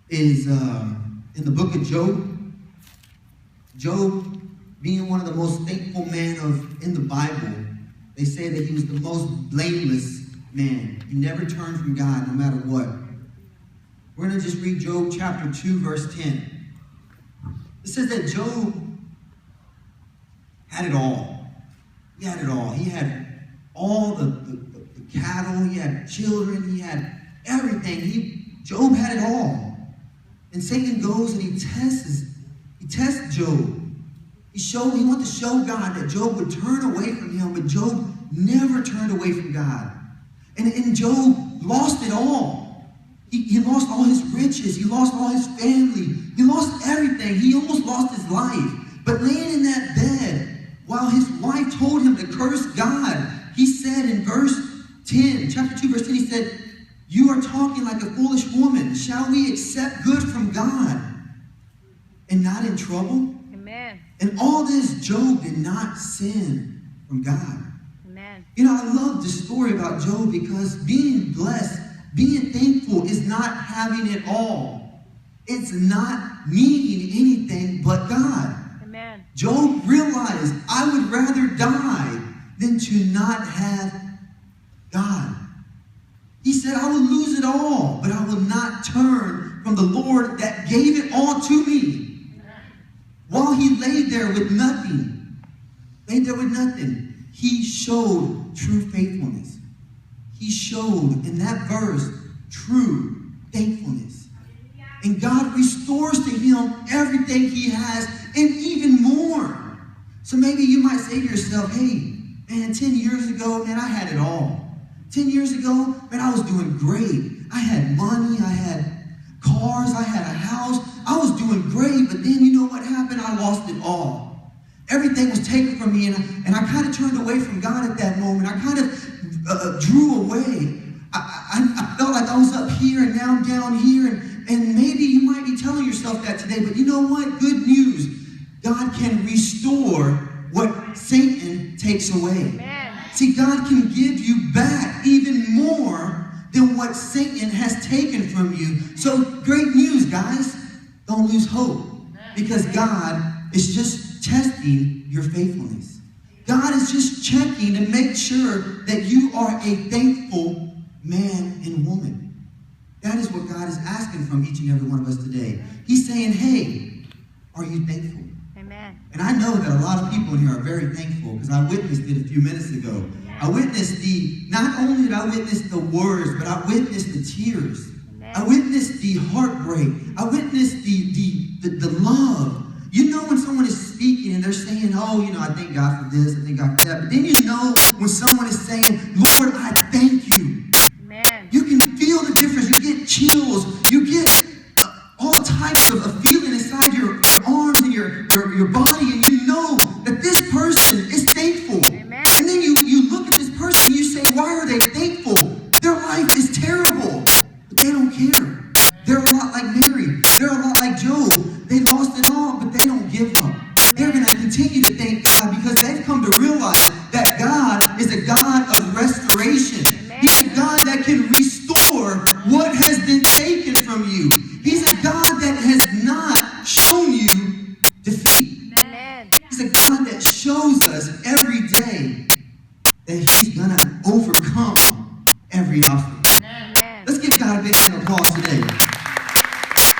is in the book of Job. Job, being one of the most thankful men in the Bible, they say that he was the most blameless man. He never turned from God, no matter what. We're going to just read Job chapter 2, verse 10. It says that Job had it all. He had it all. He had all the cattle. He had children. He had everything. Job had it all. And Satan goes and he tests Job. He wanted to show God that Job would turn away from him, but Job never turned away from God. And Job lost it all. He lost all his riches. He lost all his family. He lost everything. He almost lost his life. But laying in that bed, while his wife told him to curse God, he said in verse 10, chapter 2, verse 10, he said, "You are talking like a foolish woman. Shall we accept good from God and not in trouble?" Amen. And all this, Job did not sin from God. Amen. You know, I love this story about Job because being blessed, being thankful is not having it all. It's not needing anything but God. Amen. Job realized, I would rather die than to not have God. He said, I will lose it all, but I will not turn from the Lord that gave it all to me. While he laid there with nothing, he showed true faithfulness. He showed in that verse true thankfulness. And God restores to him everything he has and even more. So maybe you might say to yourself, hey, man, 10 years ago, man, I had it all. 10 years ago, man, I was doing great. I had money, I had cars, I had a house. I was doing great, but then you know what happened? I lost it all. Everything was taken from me, and I kind of turned away from God at that moment. I kind of drew away. I felt like I was up here, and now I'm down here, and maybe you might be telling yourself that today, but you know what? Good news. God can restore what Satan takes away. Amen. See, God can give you back even more than what Satan has taken from you. So great news, guys. Don't lose hope, because God is just testing your faithfulness. God is just checking to make sure that you are a thankful man and woman. That is what God is asking from each and every one of us today. He's saying, hey, are you thankful? Amen. And I know that a lot of people in here are very thankful because I witnessed it a few minutes ago. I witnessed not only did I witness the words, but I witnessed the tears. I witnessed the heartbreak. I witnessed the love. You know when someone is speaking and they're saying, oh, you know, I thank God for this, I thank God for that. But then you know when someone is saying, Lord, I thank you. Amen. You can feel the difference. You get chills. You get all types of feeling inside your arms and your body, and you know that this person is thankful. Amen. And then you look at this person and you say, why are they thankful? Their life is terrible, but they don't care. They're a lot like Mary. They're a lot like Job. They lost it all, but they don't give up. They're going to continue to thank God because they've come to realize that God is a God of restoration. Amen. He's a God that can restore what has been taken from you. He's a God that has not shown you defeat. Amen. He's a God that shows us every day that he's going to overcome every obstacle. Amen. Let's give God a big round of applause today.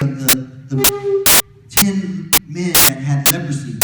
The 10 men that had leprosy.